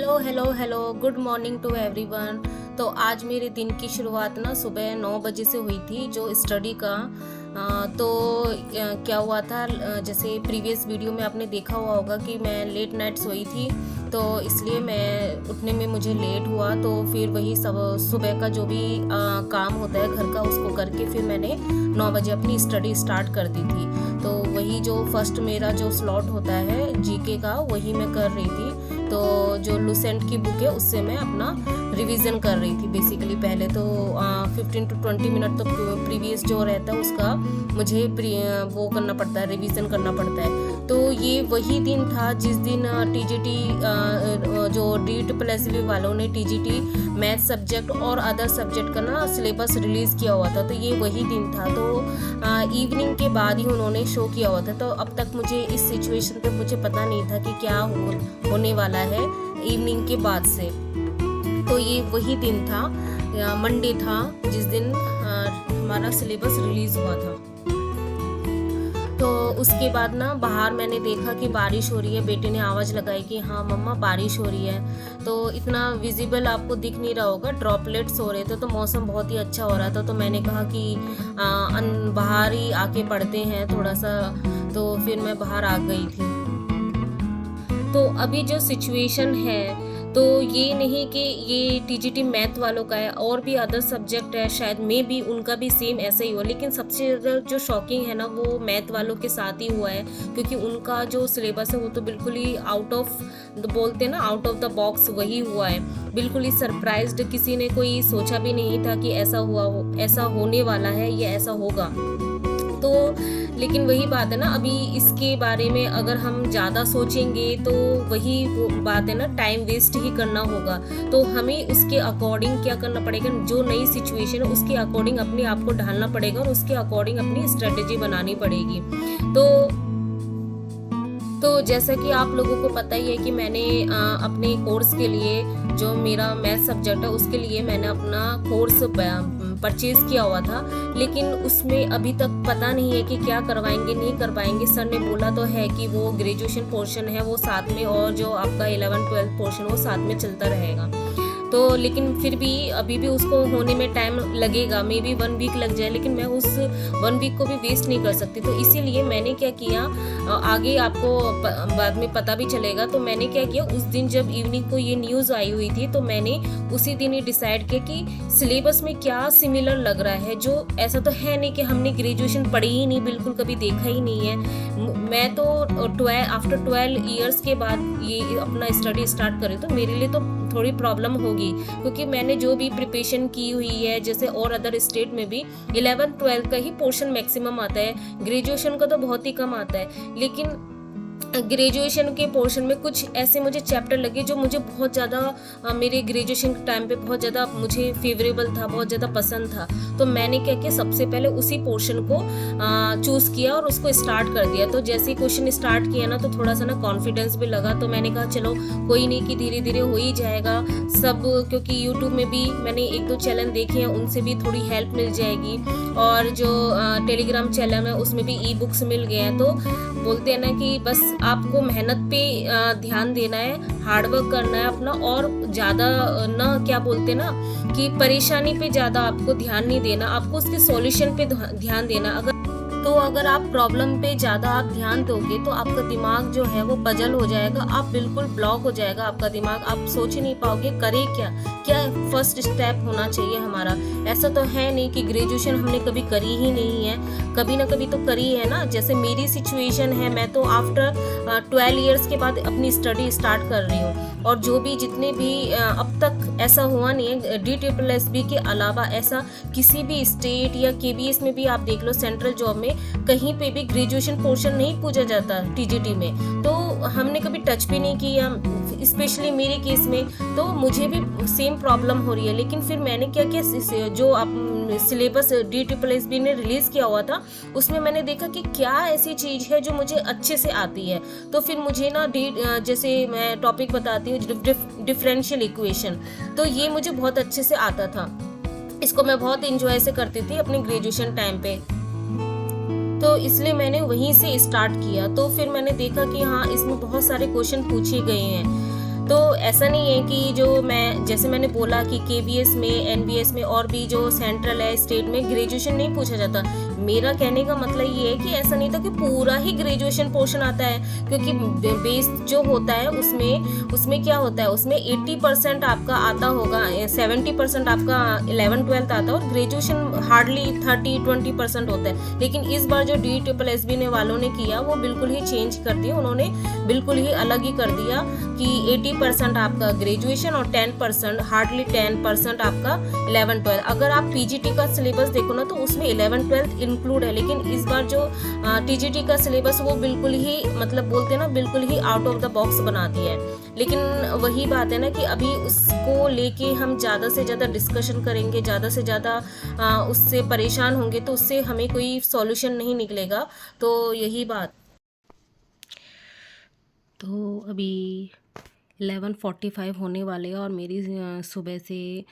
Hello hello hello good morning to everyone. तो आज मेरे दिन की शुरुआत ना सुबह 9 बजे से हुई थी जो स्टडी का। क्या हुआ था, जैसे प्रीवियस वीडियो में आपने देखा हुआ होगा कि मैं लेट नाइट सोई थी, तो इसलिए मैं उठने में मुझे लेट हुआ। तो फिर वही सब सुबह का जो भी काम होता है घर का उसको करके फिर मैंने 9 बजे अपनी स्टडी स्टार्ट कर दी थी। तो वही जो फर्स्ट मेरा जो स्लॉट होता है जीके का वही मैं कर रही थी। तो जो लुसेंट की बुक है उससे मैं अपना रिवीजन कर रही थी। बेसिकली पहले तो 15 to 20 मिनट तो प्रीवियस जो रहता है उसका मुझे वो करना पड़ता है, रिवीजन करना पड़ता है। तो ये वही दिन था जिस दिन टीजीटी जो DEET+V वालों ने टीजीटी मैथ सब्जेक्ट और अदर सब्जेक्ट का ना सिलेबस रिलीज़ किया हुआ था। तो ये वही दिन था। तो इवनिंग के बाद ही उन्होंने शो किया हुआ था। तो अब तक मुझे इस सिचुएशन पे मुझे पता नहीं था कि क्या होने वाला है इवनिंग के बाद से। तो ये वही दिन था, मंडे था जिस दिन हमारा सिलेबस रिलीज़ हुआ था। तो उसके बाद ना बाहर मैंने देखा कि बारिश हो रही है। बेटे ने आवाज़ लगाई कि हाँ मम्मा बारिश हो रही है। तो इतना विजिबल आपको दिख नहीं रहा होगा, ड्रॉपलेट्स हो रहे थे। तो मौसम बहुत ही अच्छा हो रहा था। तो मैंने कहा कि बाहर ही आके पढ़ते हैं थोड़ा सा। तो फिर मैं बाहर आ गई थी। तो अभी जो सिचुएशन है तो ये नहीं कि ये टीजीटी मैथ वालों का है, और भी अदर सब्जेक्ट है शायद मे भी उनका भी सेम ऐसा ही हुआ। लेकिन सबसे ज़्यादा जो शॉकिंग है ना वो मैथ वालों के साथ ही हुआ है, क्योंकि उनका जो सिलेबस है वो तो बिल्कुल ही आउट ऑफ बोलते हैं ना, आउट ऑफ द बॉक्स वही हुआ है। बिल्कुल ही सरप्राइज्ड, किसी ने कोई सोचा भी नहीं था कि ऐसा होने वाला है या ऐसा होगा। तो लेकिन वही बात है ना, अभी इसके बारे में अगर हम ज़्यादा सोचेंगे तो वही बात है ना, टाइम वेस्ट ही करना होगा। तो हमें उसके अकॉर्डिंग क्या करना पड़ेगा, जो नई सिचुएशन है उसके अकॉर्डिंग अपने आप को ढालना पड़ेगा और उसके अकॉर्डिंग अपनी स्ट्रेटेजी बनानी पड़ेगी। तो जैसा कि आप लोगों को पता ही है कि मैंने अपने कोर्स के लिए जो मेरा मैथ सब्जेक्ट है उसके लिए मैंने अपना कोर्स परचेज किया हुआ था। लेकिन उसमें अभी तक पता नहीं है कि क्या करवाएंगे नहीं करवाएंगे। सर ने बोला तो है कि वो ग्रेजुएशन पोर्शन है वो साथ में, और जो आपका 11-12 पोर्शन वो साथ में चलता रहेगा। तो लेकिन फिर भी अभी भी उसको होने में टाइम लगेगा, मे बी 1 वीक लग जाए। लेकिन मैं उस 1 वीक को भी वेस्ट नहीं कर सकती। तो इसीलिए मैंने क्या किया, आगे आपको बाद में पता भी चलेगा। तो मैंने क्या किया, उस दिन जब इवनिंग को ये न्यूज़ आई हुई थी तो मैंने उसी दिन ही डिसाइड किया कि सिलेबस में क्या सिमिलर लग रहा है। जो ऐसा तो है नहीं कि हमने ग्रेजुएशन पढ़ी ही नहीं, बिल्कुल कभी देखा ही नहीं है। मैं तो आफ्टर 12 ईयर्स के बाद ये अपना स्टडी स्टार्ट करी, तो मेरे लिए तो थोड़ी प्रॉब्लम होगी, क्योंकि मैंने जो भी प्रिपरेशन की हुई है जैसे और अदर स्टेट में भी 11-12 का ही पोर्शन मैक्सिमम आता है, ग्रेजुएशन का तो बहुत ही कम आता है। लेकिन ग्रेजुएशन के पोर्शन में कुछ ऐसे मुझे चैप्टर लगे जो मुझे बहुत ज़्यादा मेरे ग्रेजुएशन के टाइम पे बहुत ज़्यादा मुझे फेवरेबल था, बहुत ज़्यादा पसंद था। तो मैंने क्या किया, सबसे पहले उसी पोर्शन को चूज़ किया और उसको स्टार्ट कर दिया। तो जैसे ही क्वेश्चन स्टार्ट किया ना तो थोड़ा सा ना कॉन्फिडेंस भी लगा। तो मैंने कहा चलो कोई नहीं कि धीरे धीरे हो ही जाएगा सब, क्योंकि यूट्यूब में भी मैंने 1-2 चैनल देखे हैं, उनसे भी थोड़ी हेल्प मिल जाएगी। और जो टेलीग्राम चैनल है उसमें भी ई बुक्स मिल गए हैं। तो बोलते हैं ना कि बस आपको मेहनत पे ध्यान देना है, हार्डवर्क करना है अपना, और ज़्यादा ना क्या बोलते हैं ना कि परेशानी पे ज़्यादा आपको ध्यान नहीं देना, आपको उसके सॉल्यूशन पे ध्यान देना। अगर आप प्रॉब्लम पे ज़्यादा आप ध्यान दोगे तो आपका दिमाग जो है वो पजल हो जाएगा, आप बिल्कुल ब्लॉक हो जाएगा आपका दिमाग, आप सोच ही नहीं पाओगे करे क्या फर्स्ट स्टेप होना चाहिए हमारा। ऐसा तो है नहीं कि ग्रेजुएशन हमने कभी करी ही नहीं है, कभी ना कभी तो करी है ना। जैसे मेरी सिचुएशन है, मैं तो आफ्टर 12 ईयर्स के बाद अपनी स्टडी स्टार्ट कर रही हूँ। और जो भी जितने भी अब तक ऐसा हुआ नहीं है, DEET+V के अलावा ऐसा किसी भी स्टेट या KVS में भी आप देख लो, सेंट्रल जॉब में कहीं पे भी ग्रेजुएशन पोर्शन नहीं पूछा जाता टीजीटी में। तो हमने कभी टच भी नहीं किया, स्पेशली मेरे केस में। तो मुझे भी सेम प्रॉब्लम हो रही है। लेकिन फिर मैंने क्या किया, जो सिलेबस DEET+V ने रिलीज़ किया हुआ था उसमें मैंने देखा कि क्या ऐसी चीज़ है जो मुझे अच्छे से आती है। तो फिर मुझे ना जैसे मैं टॉपिक बताती हूँ, डिफरेंशियल इक्वेशन, तो ये मुझे बहुत अच्छे से आता था। इसको मैं बहुत इंजॉय से करती थी अपने ग्रेजुएशन टाइम पे। तो इसलिए मैंने वहीं से स्टार्ट किया। तो फिर मैंने देखा कि हाँ इसमें बहुत सारे क्वेश्चन पूछे गए हैं। तो ऐसा नहीं है कि जो मैं जैसे मैंने बोला कि KVS में, NVS में और भी जो सेंट्रल है, स्टेट में ग्रेजुएशन नहीं पूछा जाता। मेरा कहने का मतलब ये है कि ऐसा नहीं था कि पूरा ही ग्रेजुएशन पोर्शन आता है, क्योंकि बेस जो होता है उसमें क्या होता है, उसमें 80% आपका आता होगा, 70% आपका 11th-12th आता है और ग्रेजुएशन हार्डली 30-20% होता है। लेकिन इस बार जो DSSB ने वालों ने किया वो बिल्कुल ही चेंज कर दिया, उन्होंने बिल्कुल ही अलग ही कर दिया कि 80% आपका ग्रेजुएशन और 10% हार्डली 10% आपका 11th-12th। अगर आप PGT का सिलेबस देखो ना तो उसमें 11th-12th इंक्लूड है, लेकिन इस बार जो TGT का सिलेबस वो बिल्कुल ही मतलब बोलते हैं ना बिल्कुल ही आउट ऑफ द बॉक्स बना दिया है। लेकिन वही बात है ना कि अभी उसको लेके हम ज़्यादा से ज़्यादा डिस्कशन करेंगे, ज़्यादा से ज़्यादा उससे परेशान होंगे तो उससे हमें कोई सॉल्यूशन नहीं निकलेगा। तो यही बात। तो अभी 11:45 होने वाले हैं और मेरी सुबह से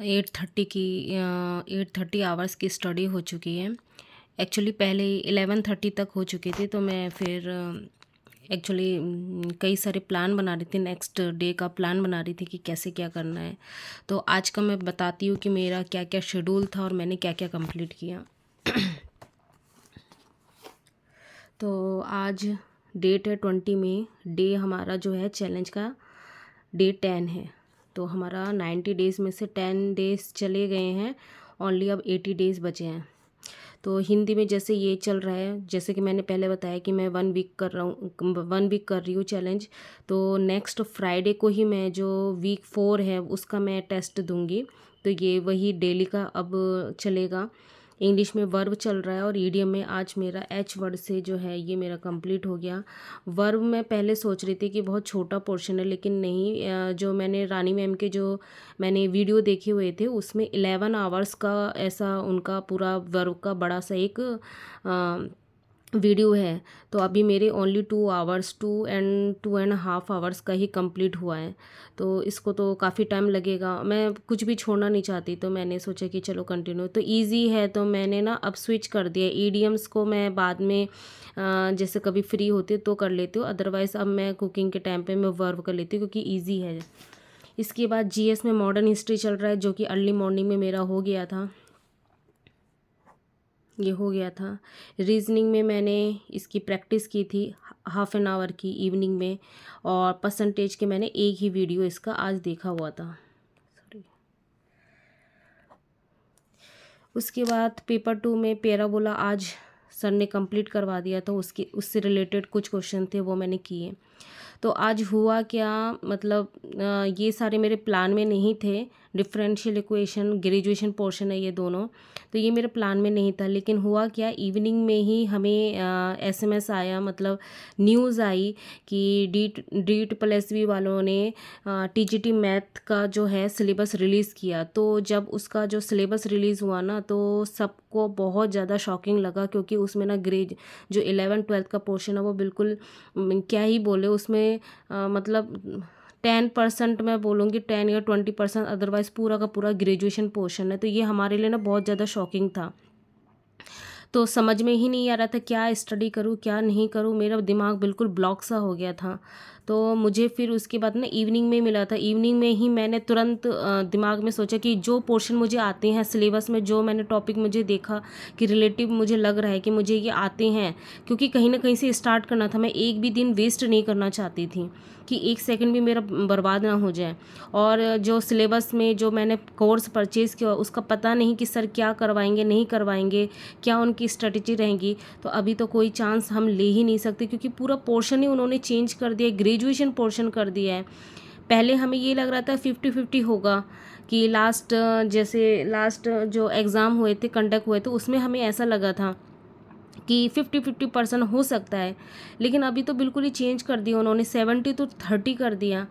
8:30 आवर्स की स्टडी हो चुकी है। एक्चुअली पहले 11:30 तक हो चुकी थी, तो मैं फिर एक्चुअली कई सारे प्लान बना रही थी, नेक्स्ट डे का प्लान बना रही थी कि कैसे क्या करना है। तो आज का मैं बताती हूँ कि मेरा क्या क्या शेड्यूल था और मैंने क्या क्या कंप्लीट किया। तो आज डेट है 20 मई, डे हमारा जो है चैलेंज का डे 10 है। तो हमारा 90 डेज़ में से 10 डेज़ चले गए हैं, ओनली अब 80 डेज़ बचे हैं। तो हिंदी में जैसे ये चल रहा है, जैसे कि मैंने पहले बताया कि मैं 1 वीक कर रही हूँ चैलेंज। तो नेक्स्ट फ्राइडे को ही मैं जो वीक 4 है उसका मैं टेस्ट दूंगी। तो ये वही डेली का अब चलेगा। इंग्लिश में वर्ब चल रहा है और ईडियम में आज मेरा H वर्ड से जो है ये मेरा कंप्लीट हो गया। वर्ब मैं पहले सोच रही थी कि बहुत छोटा पोर्शन है, लेकिन नहीं, जो मैंने रानी मैम के जो मैंने वीडियो देखे हुए थे उसमें 11 आवर्स का ऐसा उनका पूरा वर्ब का बड़ा सा एक वीडियो है। तो अभी मेरे ओनली 2 आवर्स 2.5 आवर्स का ही कंप्लीट हुआ है। तो इसको तो काफ़ी टाइम लगेगा, मैं कुछ भी छोड़ना नहीं चाहती, तो मैंने सोचा कि चलो कंटिन्यू तो इजी है। तो मैंने ना अब स्विच कर दिया, ईडियम्स को मैं बाद में जैसे कभी फ्री होती तो कर लेती हूँ, अदरवाइज़ अब मैं कुकिंग के टाइम पे मैं वर्ब कर लेती हूँ क्योंकि ईजी है। इसके बाद GS में मॉडर्न हिस्ट्री चल रहा है, जो कि अर्ली मॉर्निंग में मेरा हो गया था, ये हो गया था। रीजनिंग में मैंने इसकी प्रैक्टिस की थी हाफ एन आवर की इवनिंग में, और परसेंटेज के मैंने एक ही वीडियो इसका आज देखा हुआ था। सॉरी। उसके बाद पेपर 2 में पैराबोला आज सर ने कंप्लीट करवा दिया था, उससे रिलेटेड कुछ क्वेश्चन थे वो मैंने किए। तो आज हुआ क्या, मतलब ये सारे मेरे प्लान में नहीं थे। डिफरेंशियल इक्वेशन ग्रेजुएशन पोर्शन है ये दोनों, तो ये मेरे प्लान में नहीं था। लेकिन हुआ क्या, इवनिंग में ही हमें SMS आया, मतलब न्यूज़ आई कि DSSB वालों ने TGT मैथ का जो है सिलेबस रिलीज़ किया। तो जब उसका जो सिलेबस रिलीज़ हुआ ना तो सबको बहुत ज़्यादा शॉकिंग लगा, क्योंकि उसमें ना जो 11th-12th का पोर्शन है वो बिल्कुल क्या ही बोले उसमें, मतलब 10% मैं बोलूँगी, 10 या 20%, अदरवाइज़ पूरा का पूरा ग्रेजुएशन पोर्शन है। तो ये हमारे लिए ना बहुत ज़्यादा शॉकिंग था। तो समझ में ही नहीं आ रहा था क्या स्टडी करूँ क्या नहीं करूँ, मेरा दिमाग बिल्कुल ब्लॉक सा हो गया था। तो मुझे फिर उसके बाद ना इवनिंग में मिला था, इवनिंग में ही मैंने तुरंत दिमाग में सोचा कि जो पोर्शन मुझे आते हैं सिलेबस में, जो मैंने टॉपिक मुझे देखा कि रिलेटिव मुझे लग रहा है कि मुझे ये आते हैं, क्योंकि कहीं ना कहीं से स्टार्ट करना था, मैं एक भी दिन वेस्ट नहीं करना चाहती थी कि एक सेकंड भी मेरा बर्बाद ना हो जाए। और जो सिलेबस में जो मैंने कोर्स परचेज़ किया उसका पता नहीं कि सर क्या करवाएंगे नहीं करवाएंगे, क्या उनकी स्ट्रेटजी रहेंगी। तो अभी तो कोई चांस हम ले ही नहीं सकते, क्योंकि पूरा पोर्शन ही उन्होंने चेंज कर दिया, ग्रेजुएशन पोर्शन कर दिया है। पहले हमें ये लग रहा था 50-50 होगा कि लास्ट जो एग्ज़ाम हुए थे कंडक्ट हुए थे उसमें हमें ऐसा लगा था कि 50-50% हो सकता है। लेकिन अभी तो बिल्कुल ही चेंज कर दिया उन्होंने, 70 तो 30 कर दिया।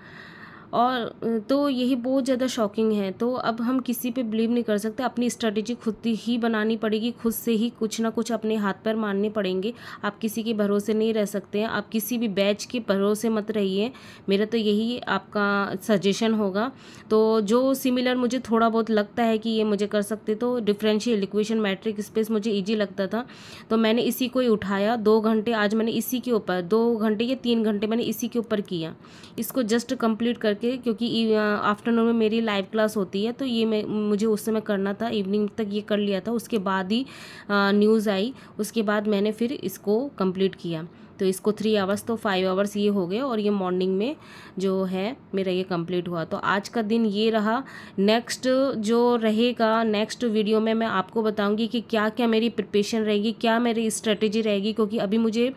और तो यही बहुत ज़्यादा शॉकिंग है। तो अब हम किसी पे बिलीव नहीं कर सकते, अपनी स्ट्रेटजी खुद ही बनानी पड़ेगी, खुद से ही कुछ ना कुछ अपने हाथ पैर मारने पड़ेंगे। आप किसी के भरोसे नहीं रह सकते हैं, आप किसी भी बैच के भरोसे मत रहिए, मेरा तो यही आपका सजेशन होगा। तो जो सिमिलर मुझे थोड़ा बहुत लगता है कि ये मुझे कर सकते, तो डिफरेंशियल इक्वेशन मैट्रिक स्पेस मुझे ईजी लगता था, तो मैंने इसी को ही उठाया। 2 घंटे आज मैंने इसी के ऊपर, 2 घंटे या 3 घंटे मैंने इसी के ऊपर किया। इसको जस्ट कंप्लीट करके करके, क्योंकि आफ्टरनून में मेरी लाइव क्लास होती है, तो ये मुझे उस समय करना था, इवनिंग तक ये कर लिया था। उसके बाद ही न्यूज़ आई, उसके बाद मैंने फिर इसको कंप्लीट किया। तो इसको 3 आवर्स तो 5 आवर्स ये हो गए, और ये मॉर्निंग में जो है मेरा ये कंप्लीट हुआ। तो आज का दिन ये रहा। नेक्स्ट जो रहेगा, नेक्स्ट वीडियो में मैं आपको बताऊंगी कि क्या क्या मेरी प्रिपरेशन रहेगी, क्या मेरी स्ट्रेटेजी रहेगी, क्योंकि अभी मुझे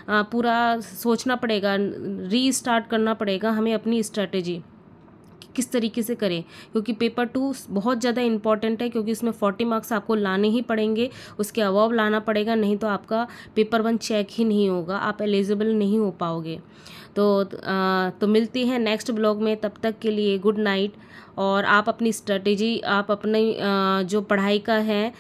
पूरा सोचना पड़ेगा, रीस्टार्ट करना पड़ेगा हमें अपनी स्ट्रेटेजी किस तरीके से करें, क्योंकि पेपर 2 बहुत ज़्यादा इंपॉर्टेंट है, क्योंकि उसमें 40 मार्क्स आपको लाने ही पड़ेंगे, उसके अबव लाना पड़ेगा, नहीं तो आपका पेपर 1 चेक ही नहीं होगा, आप एलिजिबल नहीं हो पाओगे। तो मिलती हैं नेक्स्ट ब्लॉग में, तब तक के लिए गुड नाइट। और आप अपनी स्ट्रेटेजी, आप अपनी जो पढ़ाई का है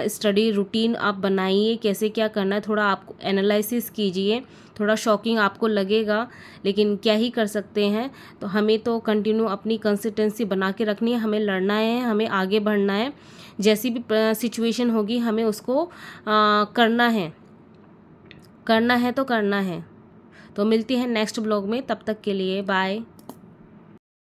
स्टडी रूटीन आप बनाइए, कैसे क्या करना है, थोड़ा आप एनालिसिस कीजिए। थोड़ा शॉकिंग आपको लगेगा, लेकिन क्या ही कर सकते हैं। तो हमें तो कंटिन्यू अपनी कंसिस्टेंसी बना के रखनी है, हमें लड़ना है, हमें आगे बढ़ना है। जैसी भी सिचुएशन होगी हमें उसको करना है तो करना है। तो मिलती है नेक्स्ट ब्लॉग में, तब तक के लिए बाय।